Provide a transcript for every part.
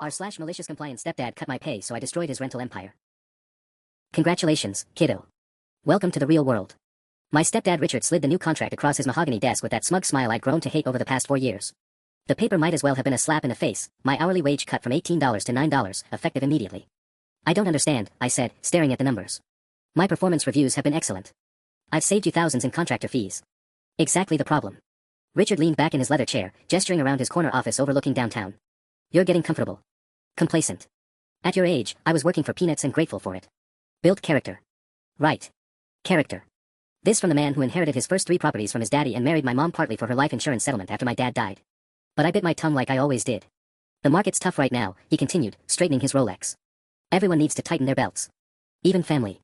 r/MaliciousCompliance stepdad cut my pay, so I destroyed his rental empire. Congratulations, kiddo. Welcome to the real world. My stepdad Richard slid the new contract across his mahogany desk with that smug smile I'd grown to hate over the past 4 years. The paper might as well have been a slap in the face, my hourly wage cut from $18 to $9, effective immediately. I don't understand, I said, staring at the numbers. My performance reviews have been excellent. I've saved you thousands in contractor fees. Exactly the problem. Richard leaned back in his leather chair, gesturing around his corner office overlooking downtown. You're getting comfortable. Complacent. At your age, I was working for peanuts and grateful for it. Built character. Right. Character. This from the man who inherited his first 3 properties from his daddy and married my mom partly for her life insurance settlement after my dad died. But I bit my tongue like I always did. The market's tough right now, he continued, straightening his Rolex. Everyone needs to tighten their belts. Even family.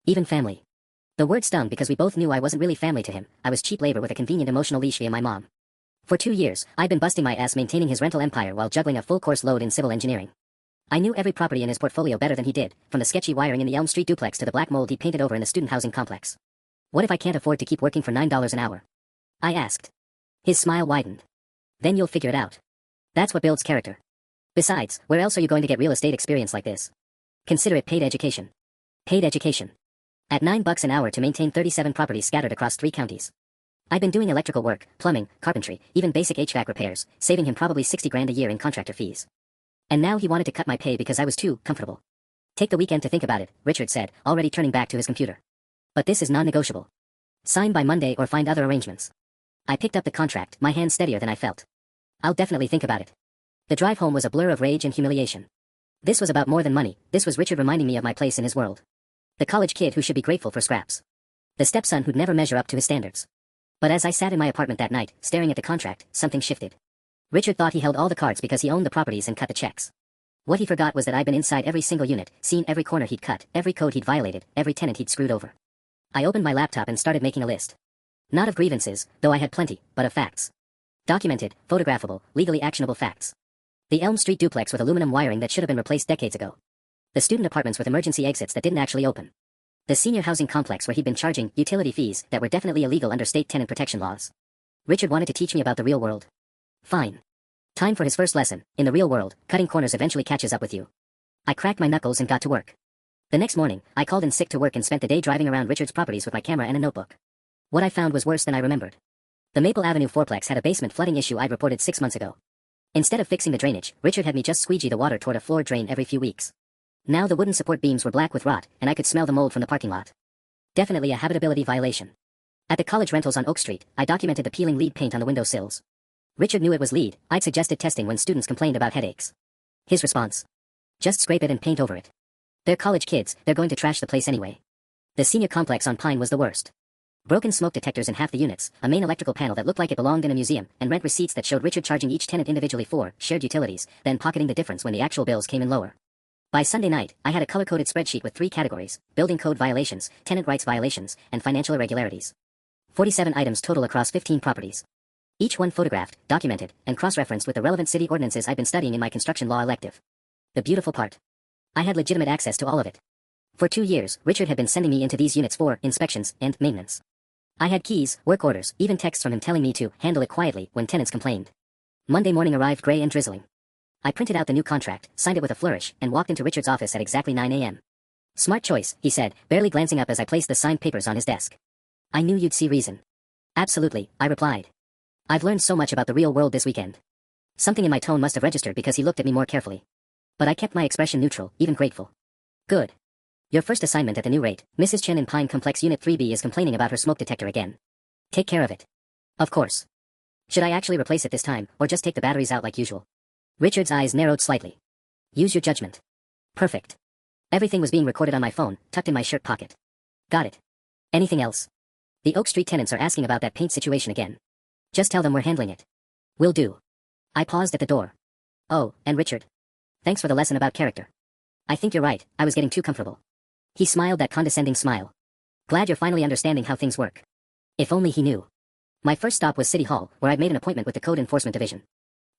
Even family. The word stung because we both knew I wasn't really family to him. I was cheap labor with a convenient emotional leash via my mom. For 2 years, I'd been busting my ass maintaining his rental empire while juggling a full-course load in civil engineering. I knew every property in his portfolio better than he did, from the sketchy wiring in the Elm Street duplex to the black mold he painted over in the student housing complex. What if I can't afford to keep working for $9 an hour? I asked. His smile widened. Then you'll figure it out. That's what builds character. Besides, where else are you going to get real estate experience like this? Consider it paid education. Paid education. At $9 an hour to maintain 37 properties scattered across 3 counties. I'd been doing electrical work, plumbing, carpentry, even basic HVAC repairs, saving him probably $60,000 a year in contractor fees. And now he wanted to cut my pay because I was too comfortable. Take the weekend to think about it, Richard said, already turning back to his computer. But this is non-negotiable. Sign by Monday or find other arrangements. I picked up the contract, my hand steadier than I felt. I'll definitely think about it. The drive home was a blur of rage and humiliation. This was about more than money, this was Richard reminding me of my place in his world. The college kid who should be grateful for scraps. The stepson who'd never measure up to his standards. But as I sat in my apartment that night, staring at the contract, something shifted. Richard thought he held all the cards because he owned the properties and cut the checks. What he forgot was that I'd been inside every single unit, seen every corner he'd cut, every code he'd violated, every tenant he'd screwed over. I opened my laptop and started making a list. Not of grievances, though I had plenty, but of facts. Documented, photographable, legally actionable facts. The Elm Street duplex with aluminum wiring that should have been replaced decades ago. The student apartments with emergency exits that didn't actually open. The senior housing complex where he'd been charging utility fees that were definitely illegal under state tenant protection laws. Richard wanted to teach me about the real world. Fine. Time for his first lesson. In the real world, cutting corners eventually catches up with you. I cracked my knuckles and got to work. The next morning, I called in sick to work and spent the day driving around Richard's properties with my camera and a notebook. What I found was worse than I remembered. The Maple Avenue fourplex had a basement flooding issue I'd reported 6 months ago. Instead of fixing the drainage, Richard had me just squeegee the water toward a floor drain every few weeks. Now the wooden support beams were black with rot, and I could smell the mold from the parking lot. Definitely a habitability violation. At the college rentals on Oak Street, I documented the peeling lead paint on the windowsills. Richard knew it was lead. I'd suggested testing when students complained about headaches. His response: just scrape it and paint over it. They're college kids, they're going to trash the place anyway. The senior complex on Pine was the worst. Broken smoke detectors in half the units, a main electrical panel that looked like it belonged in a museum, and rent receipts that showed Richard charging each tenant individually for shared utilities, then pocketing the difference when the actual bills came in lower. By Sunday night, I had a color-coded spreadsheet with 3 categories: building code violations, tenant rights violations, and financial irregularities. 47 items total across 15 properties. Each one photographed, documented, and cross-referenced with the relevant city ordinances I'd been studying in my construction law elective. The beautiful part. I had legitimate access to all of it. For 2 years, Richard had been sending me into these units for inspections and maintenance. I had keys, work orders, even texts from him telling me to handle it quietly when tenants complained. Monday morning arrived gray and drizzling. I printed out the new contract, signed it with a flourish, and walked into Richard's office at exactly 9 a.m. Smart choice, he said, barely glancing up as I placed the signed papers on his desk. I knew you'd see reason. Absolutely, I replied. I've learned so much about the real world this weekend. Something in my tone must have registered because he looked at me more carefully. But I kept my expression neutral, even grateful. Good. Your first assignment at the new rate, Mrs. Chen in Pine Complex Unit 3B is complaining about her smoke detector again. Take care of it. Of course. Should I actually replace it this time, or just take the batteries out like usual? Richard's eyes narrowed slightly. Use your judgment. Perfect. Everything was being recorded on my phone, tucked in my shirt pocket. Got it. Anything else? The Oak Street tenants are asking about that paint situation again. Just tell them we're handling it. Will do. I paused at the door. Oh, and Richard. Thanks for the lesson about character. I think you're right, I was getting too comfortable. He smiled that condescending smile. Glad you're finally understanding how things work. If only he knew. My first stop was City Hall, where I'd made an appointment with the Code Enforcement Division.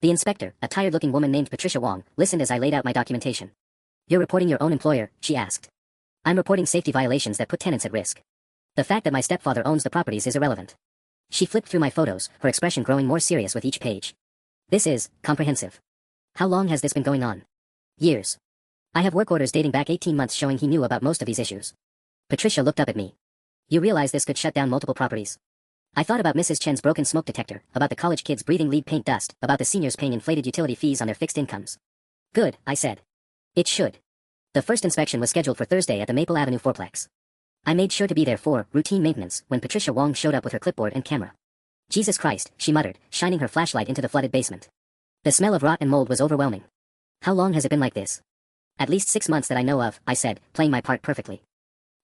The inspector, a tired-looking woman named Patricia Wong, listened as I laid out my documentation. You're reporting your own employer, she asked. I'm reporting safety violations that put tenants at risk. The fact that my stepfather owns the properties is irrelevant. She flipped through my photos, her expression growing more serious with each page. This is comprehensive. How long has this been going on? Years. I have work orders dating back 18 months showing he knew about most of these issues. Patricia looked up at me. You realize this could shut down multiple properties. I thought about Mrs. Chen's broken smoke detector, about the college kids breathing lead paint dust, about the seniors paying inflated utility fees on their fixed incomes. Good, I said. It should. The first inspection was scheduled for Thursday at the Maple Avenue fourplex. I made sure to be there for routine maintenance when Patricia Wong showed up with her clipboard and camera. Jesus Christ, she muttered, shining her flashlight into the flooded basement. The smell of rot and mold was overwhelming. How long has it been like this? At least 6 months that I know of, I said, playing my part perfectly.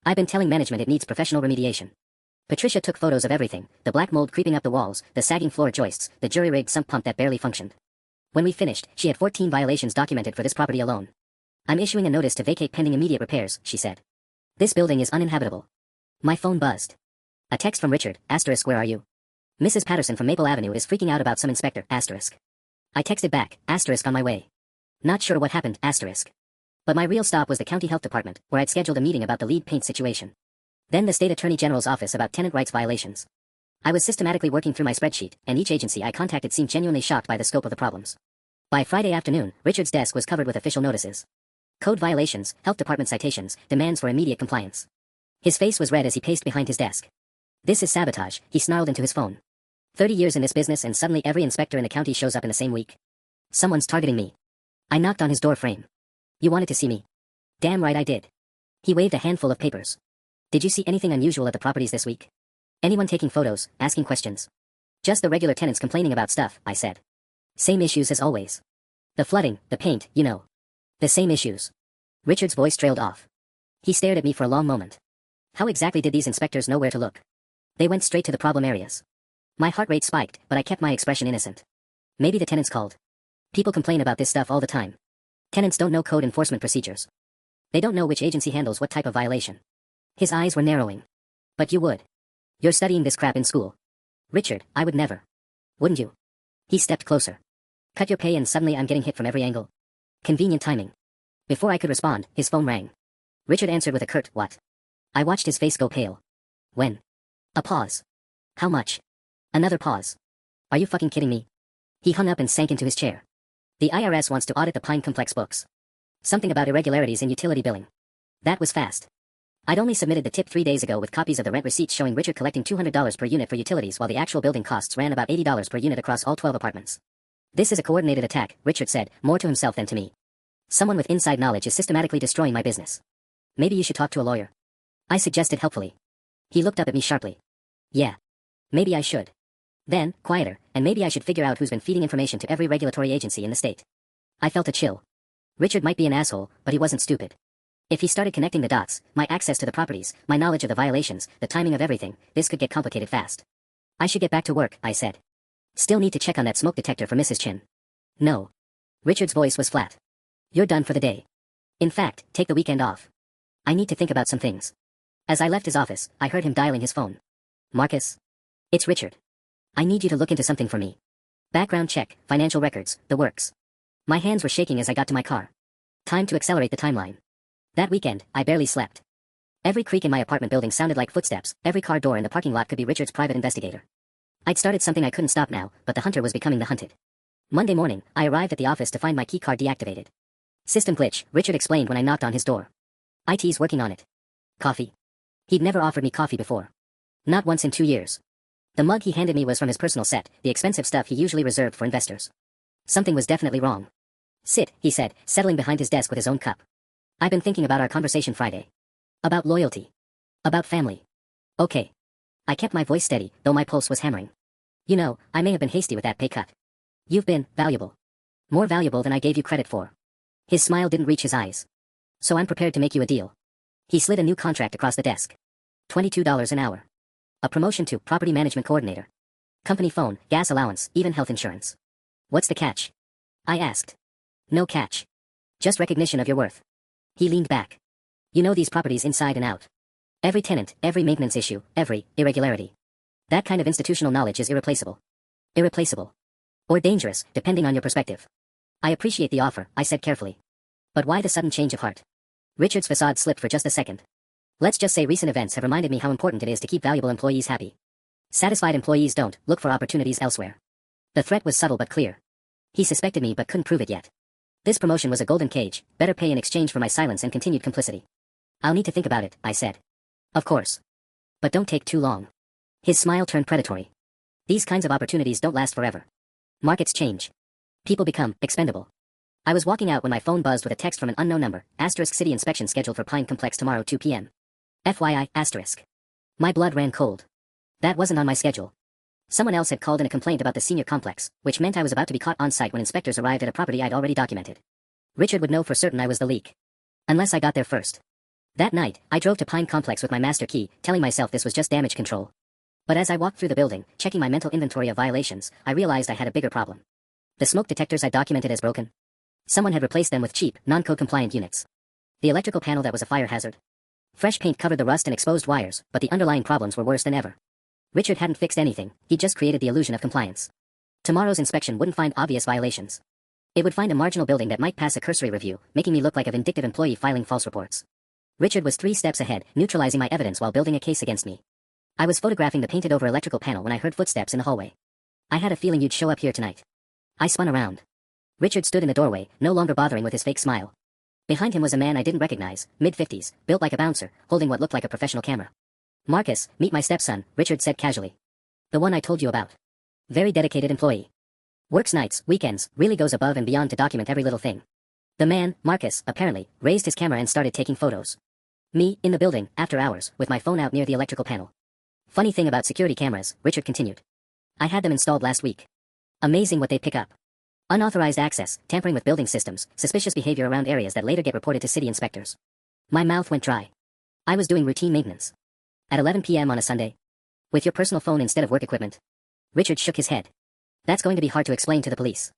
I've been telling management it needs professional remediation. Patricia took photos of everything, the black mold creeping up the walls, the sagging floor joists, the jury-rigged sump pump that barely functioned. When we finished, she had 14 violations documented for this property alone. I'm issuing a notice to vacate pending immediate repairs, she said. This building is uninhabitable. My phone buzzed. A text from Richard, *, where are you? Mrs. Patterson from Maple Avenue is freaking out about some inspector, *. I texted back, *, on my way. Not sure what happened, *. But my real stop was the county health department, where I'd scheduled a meeting about the lead paint situation. Then the state attorney general's office about tenant rights violations. I was systematically working through my spreadsheet, and each agency I contacted seemed genuinely shocked by the scope of the problems. By Friday afternoon, Richard's desk was covered with official notices. Code violations, health department citations, demands for immediate compliance. His face was red as he paced behind his desk. This is sabotage, he snarled into his phone. 30 years in this business and suddenly every inspector in the county shows up in the same week. Someone's targeting me. I knocked on his door frame. You wanted to see me? Damn right I did. He waved a handful of papers. Did you see anything unusual at the properties this week? Anyone taking photos, asking questions? Just the regular tenants complaining about stuff, I said. Same issues as always. The flooding, the paint, you know. The same issues. Richard's voice trailed off. He stared at me for a long moment. How exactly did these inspectors know where to look? They went straight to the problem areas. My heart rate spiked, but I kept my expression innocent. Maybe the tenants called. People complain about this stuff all the time. Tenants don't know code enforcement procedures. They don't know which agency handles what type of violation. His eyes were narrowing. But you would. You're studying this crap in school. Richard, I would never. Wouldn't you? He stepped closer. Cut your pay and suddenly I'm getting hit from every angle. Convenient timing. Before I could respond, his phone rang. Richard answered with a curt, what? I watched his face go pale. When? A pause. How much? Another pause. Are you fucking kidding me? He hung up and sank into his chair. The IRS wants to audit the Pine Complex books. Something about irregularities in utility billing. That was fast. I'd only submitted the tip 3 days ago with copies of the rent receipts showing Richard collecting $200 per unit for utilities while the actual building costs ran about $80 per unit across all 12 apartments. This is a coordinated attack, Richard said, more to himself than to me. Someone with inside knowledge is systematically destroying my business. Maybe you should talk to a lawyer. I suggested helpfully. He looked up at me sharply. Yeah. Maybe I should. Then, quieter, and maybe I should figure out who's been feeding information to every regulatory agency in the state. I felt a chill. Richard might be an asshole, but he wasn't stupid. If he started connecting the dots, my access to the properties, my knowledge of the violations, the timing of everything, this could get complicated fast. I should get back to work, I said. Still need to check on that smoke detector for Mrs. Chen. No. Richard's voice was flat. You're done for the day. In fact, take the weekend off. I need to think about some things. As I left his office, I heard him dialing his phone. Marcus? It's Richard. I need you to look into something for me. Background check, financial records, the works. My hands were shaking as I got to my car. Time to accelerate the timeline. That weekend, I barely slept. Every creak in my apartment building sounded like footsteps, every car door in the parking lot could be Richard's private investigator. I'd started something I couldn't stop now, but the hunter was becoming the hunted. Monday morning, I arrived at the office to find my keycard deactivated. System glitch, Richard explained when I knocked on his door. IT's working on it. Coffee? He'd never offered me coffee before. Not once in 2 years. The mug he handed me was from his personal set, the expensive stuff he usually reserved for investors. Something was definitely wrong. Sit, he said, settling behind his desk with his own cup. I've been thinking about our conversation Friday. About loyalty. About family. Okay. I kept my voice steady, though my pulse was hammering. You know, I may have been hasty with that pay cut. You've been valuable. More valuable than I gave you credit for. His smile didn't reach his eyes. So I'm prepared to make you a deal. He slid a new contract across the desk. $22 an hour. A promotion to property management coordinator. Company phone, gas allowance, even health insurance. What's the catch? I asked. No catch. Just recognition of your worth. He leaned back. You know these properties inside and out. Every tenant, every maintenance issue, every irregularity. That kind of institutional knowledge is irreplaceable. Irreplaceable. Or dangerous, depending on your perspective. I appreciate the offer, I said carefully. But why the sudden change of heart? Richard's facade slipped for just a second. Let's just say recent events have reminded me how important it is to keep valuable employees happy. Satisfied employees don't look for opportunities elsewhere. The threat was subtle but clear. He suspected me but couldn't prove it yet. This promotion was a golden cage, better pay in exchange for my silence and continued complicity. I'll need to think about it, I said. Of course. But don't take too long. His smile turned predatory. These kinds of opportunities don't last forever. Markets change. People become expendable. I was walking out when my phone buzzed with a text from an unknown number, asterisk city inspection scheduled for Pine Complex tomorrow 2 p.m. FYI, asterisk. My blood ran cold. That wasn't on my schedule. Someone else had called in a complaint about the senior complex, which meant I was about to be caught on site when inspectors arrived at a property I'd already documented. Richard would know for certain I was the leak. Unless I got there first. That night, I drove to Pine Complex with my master key, telling myself this was just damage control. But as I walked through the building, checking my mental inventory of violations, I realized I had a bigger problem. The smoke detectors I documented as broken. Someone had replaced them with cheap, non-code compliant units. The electrical panel that was a fire hazard. Fresh paint covered the rust and exposed wires, but the underlying problems were worse than ever. Richard hadn't fixed anything, he just created the illusion of compliance. Tomorrow's inspection wouldn't find obvious violations. It would find a marginal building that might pass a cursory review, making me look like a vindictive employee filing false reports. Richard was 3 steps ahead, neutralizing my evidence while building a case against me. I was photographing the painted-over electrical panel when I heard footsteps in the hallway. I had a feeling you'd show up here tonight. I spun around. Richard stood in the doorway, no longer bothering with his fake smile. Behind him was a man I didn't recognize, mid-50s, built like a bouncer, holding what looked like a professional camera. Marcus, meet my stepson, Richard said casually. The one I told you about. Very dedicated employee. Works nights, weekends, really goes above and beyond to document every little thing. The man, Marcus, apparently, raised his camera and started taking photos. Me, in the building, after hours, with my phone out near the electrical panel. Funny thing about security cameras, Richard continued. I had them installed last week. Amazing what they pick up. Unauthorized access, tampering with building systems, suspicious behavior around areas that later get reported to city inspectors. My mouth went dry. I was doing routine maintenance. At 11 p.m. on a Sunday? With your personal phone instead of work equipment? Richard shook his head. That's going to be hard to explain to the police.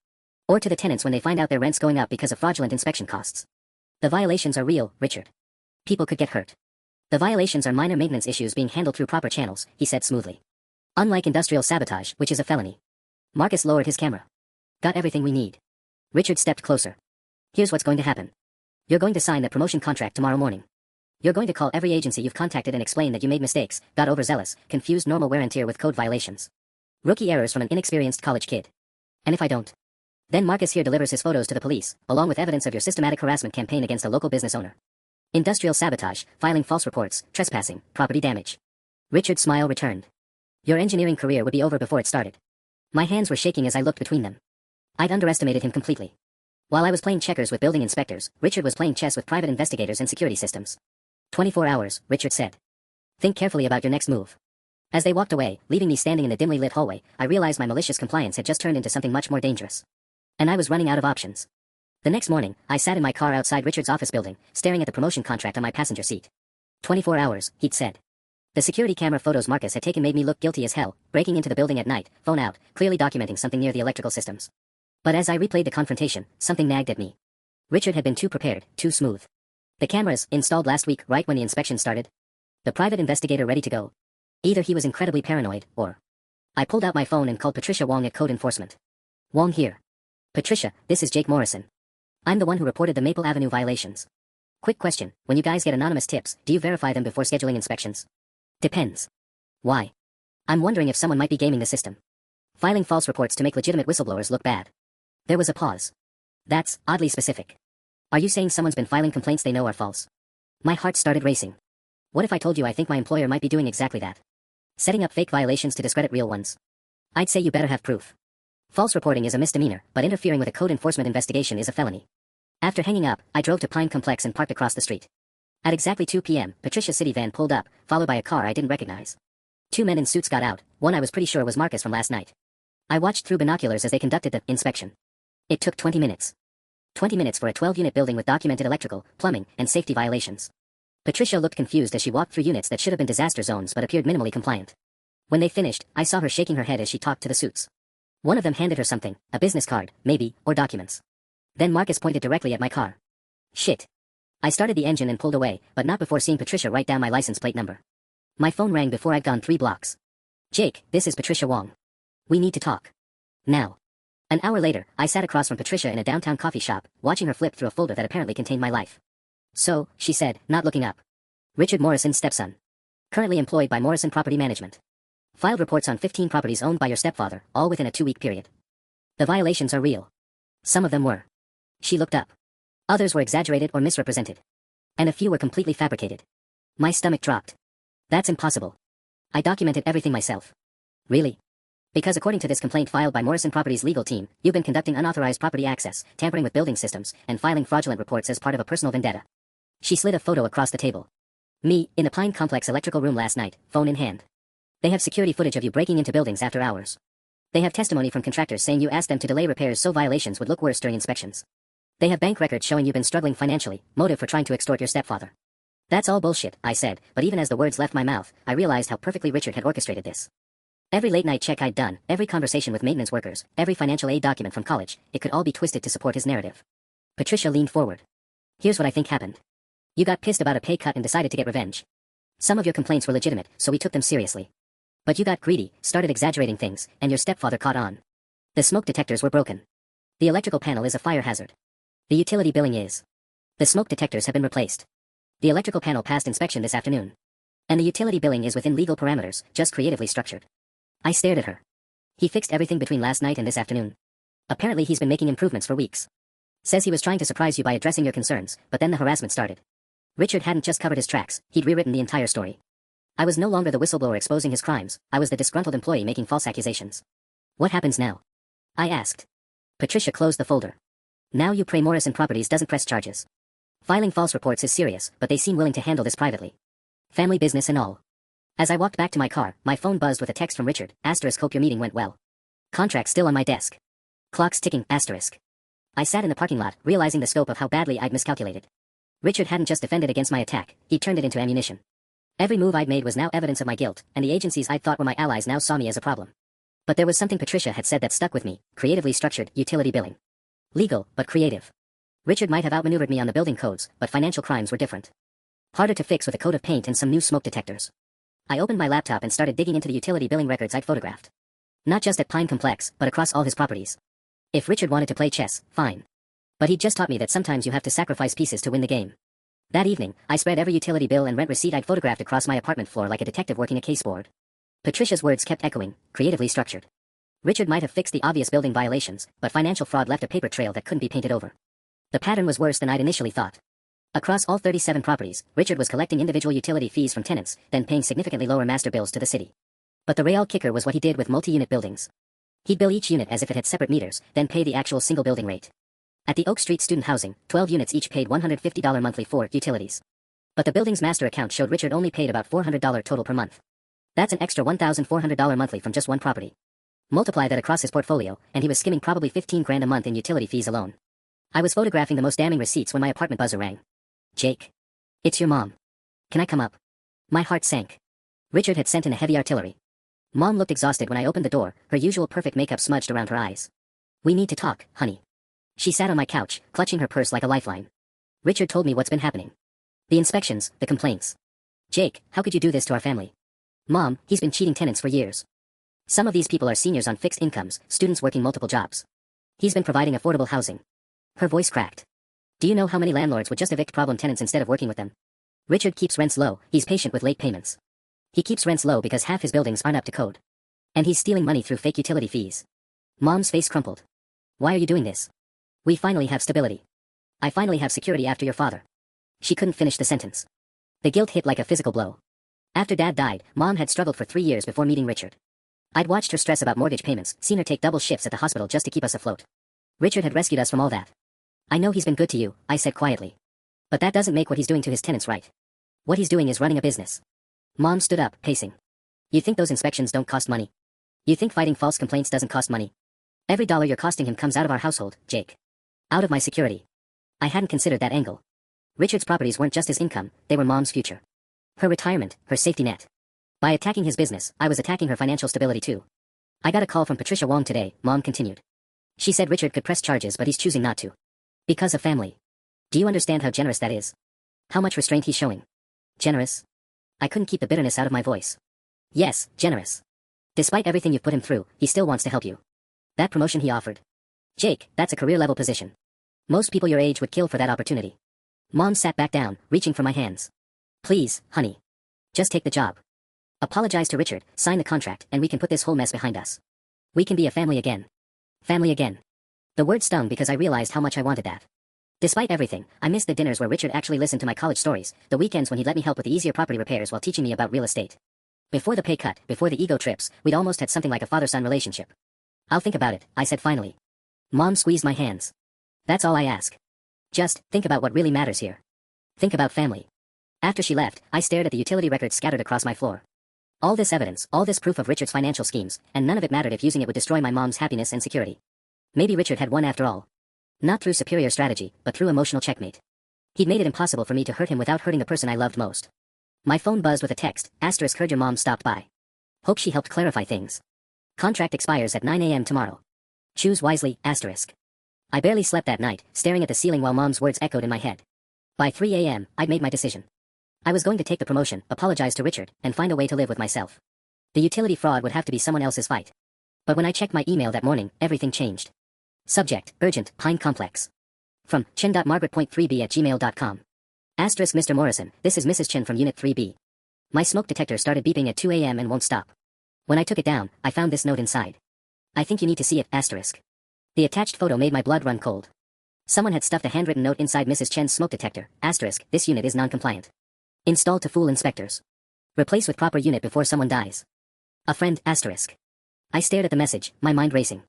Or to the tenants when they find out their rent's going up because of fraudulent inspection costs. The violations are real, Richard. People could get hurt. The violations are minor maintenance issues being handled through proper channels, he said smoothly. Unlike industrial sabotage, which is a felony. Marcus lowered his camera. Got everything we need. Richard stepped closer. Here's what's going to happen. You're going to sign that promotion contract tomorrow morning. You're going to call every agency you've contacted and explain that you made mistakes, got overzealous, confused normal wear and tear with code violations. Rookie errors from an inexperienced college kid. And if I don't? Then Marcus here delivers his photos to the police, along with evidence of your systematic harassment campaign against a local business owner. Industrial sabotage, filing false reports, trespassing, property damage. Richard's smile returned. Your engineering career would be over before it started. My hands were shaking as I looked between them. I'd underestimated him completely. While I was playing checkers with building inspectors, Richard was playing chess with private investigators and security systems. 24 hours, Richard said. Think carefully about your next move. As they walked away, leaving me standing in the dimly lit hallway, I realized my malicious compliance had just turned into something much more dangerous. And I was running out of options. The next morning, I sat in my car outside Richard's office building, staring at the promotion contract on my passenger seat. 24 hours, he'd said. The security camera photos Marcus had taken made me look guilty as hell, breaking into the building at night, phone out, clearly documenting something near the electrical systems. But as I replayed the confrontation, something nagged at me. Richard had been too prepared, too smooth. The cameras, installed last week right when the inspection started. The private investigator ready to go. Either he was incredibly paranoid, or... I pulled out my phone and called Patricia Wong at Code Enforcement. Wong here. Patricia, this is Jake Morrison. I'm the one who reported the Maple Avenue violations. Quick question, when you guys get anonymous tips, do you verify them before scheduling inspections? Depends. Why? I'm wondering if someone might be gaming the system. Filing false reports to make legitimate whistleblowers look bad. There was a pause. That's oddly specific. Are you saying someone's been filing complaints they know are false? My heart started racing. What if I told you I think my employer might be doing exactly that? Setting up fake violations to discredit real ones? I'd say you better have proof. False reporting is a misdemeanor, but interfering with a code enforcement investigation is a felony. After hanging up, I drove to Pine Complex and parked across the street. At exactly 2 p.m., Patricia's city van pulled up, followed by a car I didn't recognize. 2 men in suits got out, one I was pretty sure was Marcus from last night. I watched through binoculars as they conducted the inspection. It took 20 minutes. 20 minutes for a 12-unit building with documented electrical, plumbing, and safety violations. Patricia looked confused as she walked through units that should have been disaster zones but appeared minimally compliant. When they finished, I saw her shaking her head as she talked to the suits. One of them handed her something, a business card, maybe, or documents. Then Marcus pointed directly at my car. Shit. I started the engine and pulled away, but not before seeing Patricia write down my license plate number. My phone rang before I'd gone 3 blocks. Jake, this is Patricia Wong. We need to talk. Now. An hour later, I sat across from Patricia in a downtown coffee shop, watching her flip through a folder that apparently contained my life. So, she said, not looking up. Richard Morrison's stepson. Currently employed by Morrison Property Management. Filed reports on 15 properties owned by your stepfather, all within a 2-week period. The violations are real. Some of them were. She looked up. Others were exaggerated or misrepresented. And a few were completely fabricated. My stomach dropped. That's impossible. I documented everything myself. Really? Because according to this complaint filed by Morrison Properties' legal team, you've been conducting unauthorized property access, tampering with building systems, and filing fraudulent reports as part of a personal vendetta. She slid a photo across the table. Me, in the Pine Complex electrical room last night, phone in hand. They have security footage of you breaking into buildings after hours. They have testimony from contractors saying you asked them to delay repairs so violations would look worse during inspections. They have bank records showing you've been struggling financially, motive for trying to extort your stepfather. That's all bullshit, I said, but even as the words left my mouth, I realized how perfectly Richard had orchestrated this. Every late-night check I'd done, every conversation with maintenance workers, every financial aid document from college, it could all be twisted to support his narrative. Patricia leaned forward. Here's what I think happened. You got pissed about a pay cut and decided to get revenge. Some of your complaints were legitimate, so we took them seriously. But you got greedy, started exaggerating things, and your stepfather caught on. The smoke detectors were broken. The electrical panel is a fire hazard. The utility billing is. The smoke detectors have been replaced. The electrical panel passed inspection this afternoon. And the utility billing is within legal parameters, just creatively structured. I stared at her. He fixed everything between last night and this afternoon. Apparently he's been making improvements for weeks. Says he was trying to surprise you by addressing your concerns, but then the harassment started. Richard hadn't just covered his tracks, he'd rewritten the entire story. I was no longer the whistleblower exposing his crimes, I was the disgruntled employee making false accusations. What happens now? I asked. Patricia closed the folder. Now you pray Morrison Properties doesn't press charges. Filing false reports is serious, but they seem willing to handle this privately. Family business and all. As I walked back to my car, my phone buzzed with a text from Richard, *, hope your meeting went well. Contract still on my desk. Clocks ticking, *. I sat in the parking lot, realizing the scope of how badly I'd miscalculated. Richard hadn't just defended against my attack, he'd turned it into ammunition. Every move I'd made was now evidence of my guilt, and the agencies I'd thought were my allies now saw me as a problem. But there was something Patricia had said that stuck with me, creatively structured, utility billing. Legal, but creative. Richard might have outmaneuvered me on the building codes, but financial crimes were different. Harder to fix with a coat of paint and some new smoke detectors. I opened my laptop and started digging into the utility billing records I'd photographed. Not just at Pine Complex, but across all his properties. If Richard wanted to play chess, fine. But he'd just taught me that sometimes you have to sacrifice pieces to win the game. That evening, I spread every utility bill and rent receipt I'd photographed across my apartment floor like a detective working a case board. Patricia's words kept echoing, creatively structured. Richard might have fixed the obvious building violations, but financial fraud left a paper trail that couldn't be painted over. The pattern was worse than I'd initially thought. Across all 37 properties, Richard was collecting individual utility fees from tenants, then paying significantly lower master bills to the city. But the real kicker was what he did with multi-unit buildings. He'd bill each unit as if it had separate meters, then pay the actual single building rate. At the Oak Street student housing, 12 units each paid $150 monthly for utilities. But the building's master account showed Richard only paid about $400 total per month. That's an extra $1,400 monthly from just one property. Multiply that across his portfolio, and he was skimming probably $15,000 a month in utility fees alone. I was photographing the most damning receipts when my apartment buzzer rang. Jake. It's your mom. Can I come up? My heart sank. Richard had sent in a heavy artillery. Mom looked exhausted when I opened the door, her usual perfect makeup smudged around her eyes. We need to talk, honey. She sat on my couch, clutching her purse like a lifeline. Richard told me what's been happening. The inspections, the complaints. Jake, how could you do this to our family? Mom, he's been cheating tenants for years. Some of these people are seniors on fixed incomes, students working multiple jobs. He's been providing affordable housing. Her voice cracked. Do you know how many landlords would just evict problem tenants instead of working with them? Richard keeps rents low, he's patient with late payments. He keeps rents low because half his buildings aren't up to code. And he's stealing money through fake utility fees. Mom's face crumpled. Why are you doing this? We finally have stability. I finally have security after your father. She couldn't finish the sentence. The guilt hit like a physical blow. After Dad died, Mom had struggled for 3 years before meeting Richard. I'd watched her stress about mortgage payments, seen her take double shifts at the hospital just to keep us afloat. Richard had rescued us from all that. I know he's been good to you, I said quietly. But that doesn't make what he's doing to his tenants right. What he's doing is running a business. Mom stood up, pacing. You think those inspections don't cost money? You think fighting false complaints doesn't cost money? Every dollar you're costing him comes out of our household, Jake. Out of my security. I hadn't considered that angle. Richard's properties weren't just his income, they were Mom's future. Her retirement, her safety net. By attacking his business, I was attacking her financial stability too. I got a call from Patricia Wong today, Mom continued. She said Richard could press charges but he's choosing not to. Because of family. Do you understand how generous that is? How much restraint he's showing? Generous? I couldn't keep the bitterness out of my voice. Yes, generous. Despite everything you've put him through, he still wants to help you. That promotion he offered. Jake, that's a career-level position. Most people your age would kill for that opportunity. Mom sat back down, reaching for my hands. Please, honey. Just take the job. Apologize to Richard, sign the contract, and we can put this whole mess behind us. We can be a family again. Family again. The word stung because I realized how much I wanted that. Despite everything, I missed the dinners where Richard actually listened to my college stories, the weekends when he'd let me help with the easier property repairs while teaching me about real estate. Before the pay cut, before the ego trips, we'd almost had something like a father-son relationship. I'll think about it, I said finally. Mom squeezed my hands. That's all I ask. Just, think about what really matters here. Think about family. After she left, I stared at the utility records scattered across my floor. All this evidence, all this proof of Richard's financial schemes, and none of it mattered if using it would destroy my mom's happiness and security. Maybe Richard had won after all. Not through superior strategy, but through emotional checkmate. He'd made it impossible for me to hurt him without hurting the person I loved most. My phone buzzed with a text, * heard your mom stopped by. Hope she helped clarify things. Contract expires at 9 a.m. tomorrow. Choose wisely, *. I barely slept that night, staring at the ceiling while mom's words echoed in my head. By 3 a.m., I'd made my decision. I was going to take the promotion, apologize to Richard, and find a way to live with myself. The utility fraud would have to be someone else's fight. But when I checked my email that morning, everything changed. Subject, urgent, Pine Complex. From chen.margaret.3b@gmail.com. * Mr. Morrison, this is Mrs. Chen from Unit 3B. My smoke detector started beeping at 2 a.m. and won't stop. When I took it down, I found this note inside. I think you need to see it, *. The attached photo made my blood run cold. Someone had stuffed a handwritten note inside Mrs. Chen's smoke detector, *. This unit is non-compliant. Installed to fool inspectors. Replace with proper unit before someone dies. A friend, *. I stared at the message, my mind racing.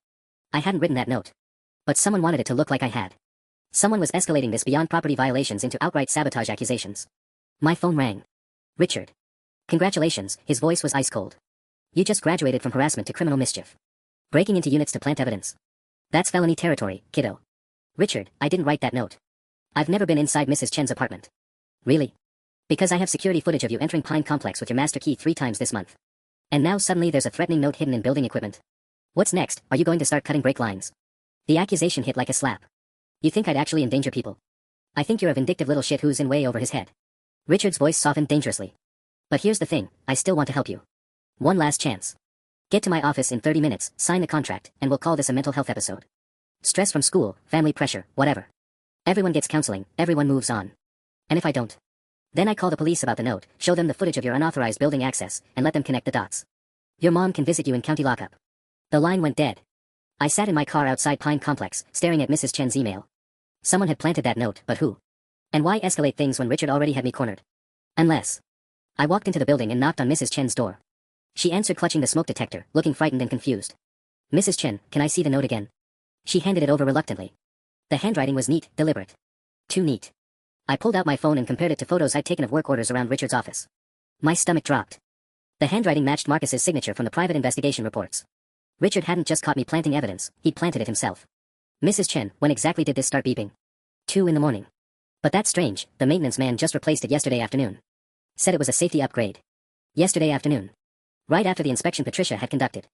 I hadn't written that note. But someone wanted it to look like I had. Someone was escalating this beyond property violations into outright sabotage accusations. My phone rang. Richard. Congratulations, his voice was ice cold. You just graduated from harassment to criminal mischief. Breaking into units to plant evidence. That's felony territory, kiddo. Richard, I didn't write that note. I've never been inside Mrs. Chen's apartment. Really? Because I have security footage of you entering Pine Complex with your master key 3 times this month. And now suddenly there's a threatening note hidden in building equipment. What's next? Are you going to start cutting brake lines? The accusation hit like a slap. You think I'd actually endanger people? I think you're a vindictive little shit who's in way over his head. Richard's voice softened dangerously. But here's the thing, I still want to help you. One last chance. Get to my office in 30 minutes, sign the contract, and we'll call this a mental health episode. Stress from school, family pressure, whatever. Everyone gets counseling, everyone moves on. And if I don't? Then I call the police about the note, show them the footage of your unauthorized building access, and let them connect the dots. Your mom can visit you in county lockup. The line went dead. I sat in my car outside Pine Complex, staring at Mrs. Chen's email. Someone had planted that note, but who? And why escalate things when Richard already had me cornered? Unless. I walked into the building and knocked on Mrs. Chen's door. She answered clutching the smoke detector, looking frightened and confused. Mrs. Chen, can I see the note again? She handed it over reluctantly. The handwriting was neat, deliberate. Too neat. I pulled out my phone and compared it to photos I'd taken of work orders around Richard's office. My stomach dropped. The handwriting matched Marcus's signature from the private investigation reports. Richard hadn't just caught me planting evidence, he'd planted it himself. Mrs. Chen, when exactly did this start beeping? 2 in the morning. But that's strange, the maintenance man just replaced it yesterday afternoon. Said it was a safety upgrade. Yesterday afternoon. Right after the inspection Patricia had conducted.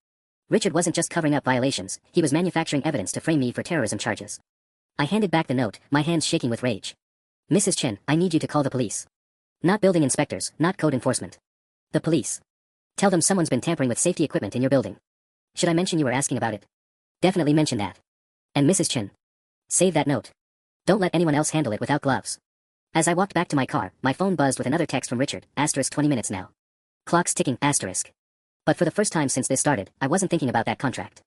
Richard wasn't just covering up violations, he was manufacturing evidence to frame me for terrorism charges. I handed back the note, my hands shaking with rage. Mrs. Chen, I need you to call the police. Not building inspectors, not code enforcement. The police. Tell them someone's been tampering with safety equipment in your building. Should I mention you were asking about it? Definitely mention that. And Mrs. Chen. Save that note. Don't let anyone else handle it without gloves. As I walked back to my car, my phone buzzed with another text from Richard, * 20 minutes now. Clock's ticking, *. But for the first time since this started, I wasn't thinking about that contract.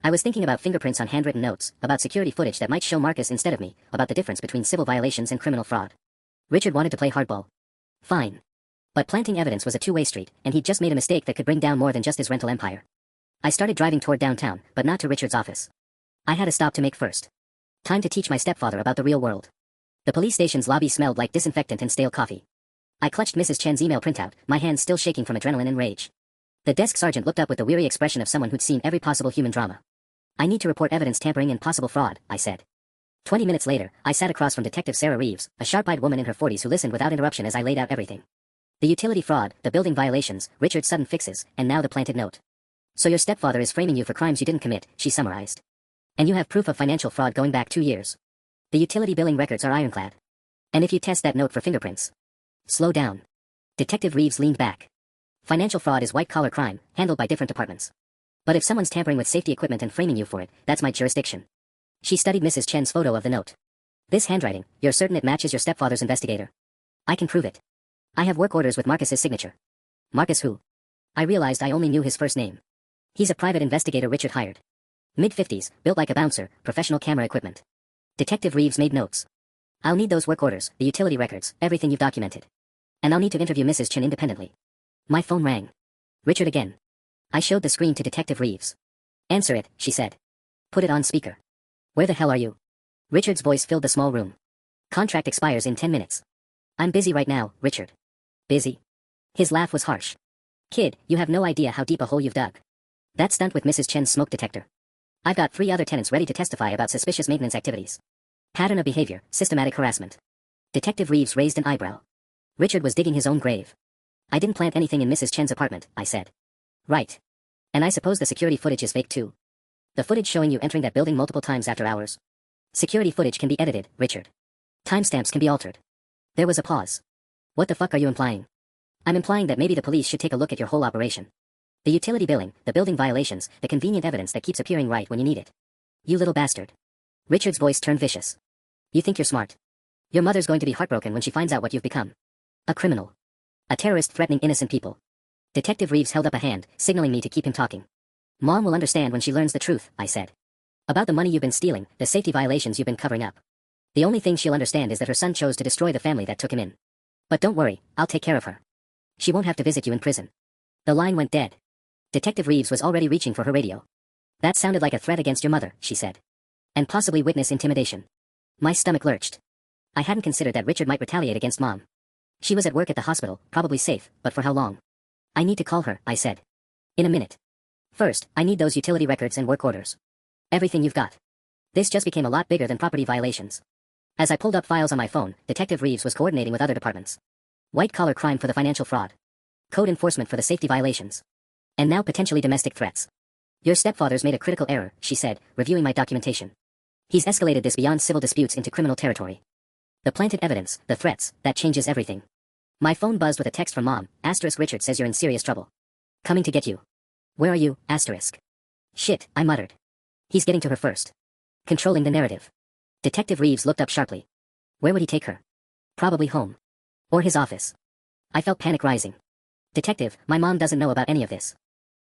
I was thinking about fingerprints on handwritten notes, about security footage that might show Marcus instead of me, about the difference between civil violations and criminal fraud. Richard wanted to play hardball. Fine. But planting evidence was a two-way street, and he'd just made a mistake that could bring down more than just his rental empire. I started driving toward downtown, but not to Richard's office. I had a stop to make first. Time to teach my stepfather about the real world. The police station's lobby smelled like disinfectant and stale coffee. I clutched Mrs. Chen's email printout, my hands still shaking from adrenaline and rage. The desk sergeant looked up with the weary expression of someone who'd seen every possible human drama. I need to report evidence tampering and possible fraud, I said. 20 minutes later, I sat across from Detective Sarah Reeves, a sharp-eyed woman in her 40s who listened without interruption as I laid out everything. The utility fraud, the building violations, Richard's sudden fixes, and now the planted note. So your stepfather is framing you for crimes you didn't commit, she summarized. And you have proof of financial fraud going back 2 years. The utility billing records are ironclad. And if you test that note for fingerprints. Slow down. Detective Reeves leaned back. Financial fraud is white-collar crime, handled by different departments. But if someone's tampering with safety equipment and framing you for it, that's my jurisdiction. She studied Mrs. Chen's photo of the note. This handwriting, you're certain it matches your stepfather's investigator? I can prove it. I have work orders with Marcus's signature. Marcus who? I realized I only knew his first name. He's a private investigator Richard hired. Mid-50s, built like a bouncer, professional camera equipment. Detective Reeves made notes. I'll need those work orders, the utility records, everything you've documented. And I'll need to interview Mrs. Chen independently. My phone rang. Richard again. I showed the screen to Detective Reeves. Answer it, she said. Put it on speaker. Where the hell are you? Richard's voice filled the small room. Contract expires in 10 minutes. I'm busy right now, Richard. Busy? His laugh was harsh. Kid, you have no idea how deep a hole you've dug. That stunt with Mrs. Chen's smoke detector. I've got 3 other tenants ready to testify about suspicious maintenance activities. Pattern of behavior, systematic harassment. Detective Reeves raised an eyebrow. Richard was digging his own grave. I didn't plant anything in Mrs. Chen's apartment, I said. Right. And I suppose the security footage is fake too. The footage showing you entering that building multiple times after hours. Security footage can be edited, Richard. Timestamps can be altered. There was a pause. What the fuck are you implying? I'm implying that maybe the police should take a look at your whole operation. The utility billing, the building violations, the convenient evidence that keeps appearing right when you need it. You little bastard. Richard's voice turned vicious. You think you're smart. Your mother's going to be heartbroken when she finds out what you've become. A criminal. A terrorist threatening innocent people. Detective Reeves held up a hand, signaling me to keep him talking. Mom will understand when she learns the truth, I said. About the money you've been stealing, the safety violations you've been covering up. The only thing she'll understand is that her son chose to destroy the family that took him in. But don't worry, I'll take care of her. She won't have to visit you in prison. The line went dead. Detective Reeves was already reaching for her radio. That sounded like a threat against your mother, she said. And possibly witness intimidation. My stomach lurched. I hadn't considered that Richard might retaliate against Mom. She was at work at the hospital, probably safe, but for how long? I need to call her, I said. In a minute. First, I need those utility records and work orders. Everything you've got. This just became a lot bigger than property violations. As I pulled up files on my phone, Detective Reeves was coordinating with other departments. White-collar crime for the financial fraud. Code enforcement for the safety violations. And now potentially domestic threats. Your stepfather's made a critical error, she said, reviewing my documentation. He's escalated this beyond civil disputes into criminal territory. The planted evidence, the threats, that changes everything. My phone buzzed with a text from Mom. Richard says you're in serious trouble. Coming to get you. Where are you? Shit, I muttered. He's getting to her first. Controlling the narrative. Detective Reeves looked up sharply. Where would he take her? Probably home. Or his office. I felt panic rising. Detective, my mom doesn't know about any of this.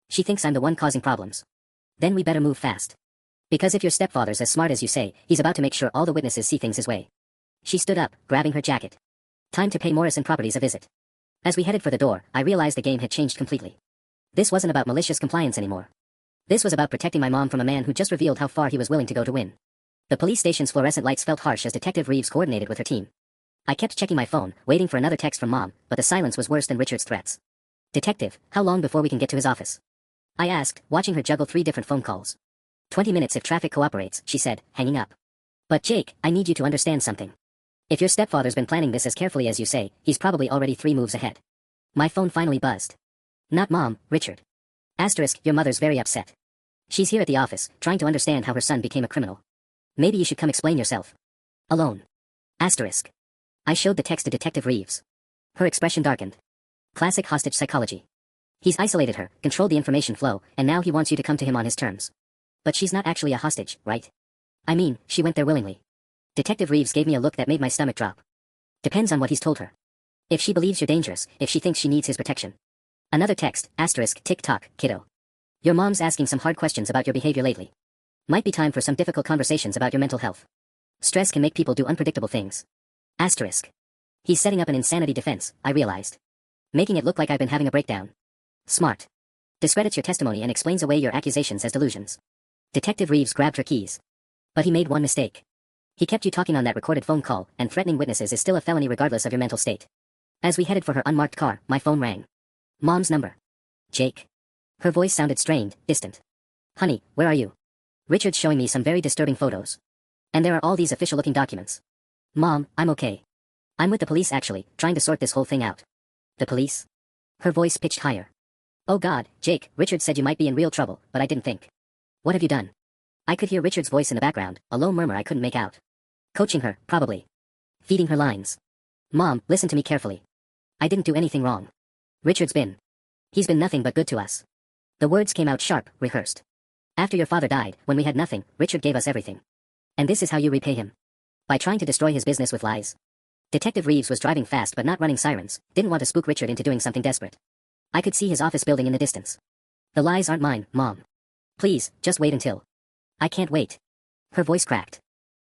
She thinks I'm the one causing problems. Then we better move fast. Because if your stepfather's as smart as you say, he's about to make sure all the witnesses see things his way. She stood up, grabbing her jacket. Time to pay Morrison Properties a visit. As we headed for the door, I realized the game had changed completely. This wasn't about malicious compliance anymore. This was about protecting my mom from a man who just revealed how far he was willing to go to win. The police station's fluorescent lights felt harsh as Detective Reeves coordinated with her team. I kept checking my phone, waiting for another text from Mom, but the silence was worse than Richard's threats. Detective, how long before we can get to his office? I asked, watching her juggle 3 different phone calls. 20 minutes if traffic cooperates, she said, hanging up. But Jake, I need you to understand something. If your stepfather's been planning this as carefully as you say, he's probably already 3 moves ahead. My phone finally buzzed. Not Mom, Richard. Your mother's very upset. She's here at the office, trying to understand how her son became a criminal. Maybe you should come explain yourself. Alone. I showed the text to Detective Reeves. Her expression darkened. Classic hostage psychology. He's isolated her, controlled the information flow, and now he wants you to come to him on his terms. But she's not actually a hostage, right? I mean, she went there willingly. Detective Reeves gave me a look that made my stomach drop. Depends on what he's told her. If she believes you're dangerous, if she thinks she needs his protection. Another text, tick-tock, kiddo. Your mom's asking some hard questions about your behavior lately. Might be time for some difficult conversations about your mental health. Stress can make people do unpredictable things. He's setting up an insanity defense, I realized. Making it look like I've been having a breakdown. Smart. Discredits your testimony and explains away your accusations as delusions. Detective Reeves grabbed her keys. But he made one mistake. He kept you talking on that recorded phone call, and threatening witnesses is still a felony regardless of your mental state. As we headed for her unmarked car, my phone rang. Mom's number. Jake. Her voice sounded strained, distant. Honey, where are you? Richard's showing me some very disturbing photos. And there are all these official-looking documents. Mom, I'm okay. I'm with the police actually, trying to sort this whole thing out. The police? Her voice pitched higher. Oh God, Jake, Richard said you might be in real trouble, but I didn't think. What have you done? I could hear Richard's voice in the background, a low murmur I couldn't make out. Coaching her, probably. Feeding her lines. Mom, listen to me carefully. I didn't do anything wrong. He's been nothing but good to us. The words came out sharp, rehearsed. After your father died, when we had nothing, Richard gave us everything. And this is how you repay him. By trying to destroy his business with lies. Detective Reeves was driving fast but not running sirens, didn't want to spook Richard into doing something desperate. I could see his office building in the distance. The lies aren't mine, Mom. Please, just wait until. I can't wait. Her voice cracked.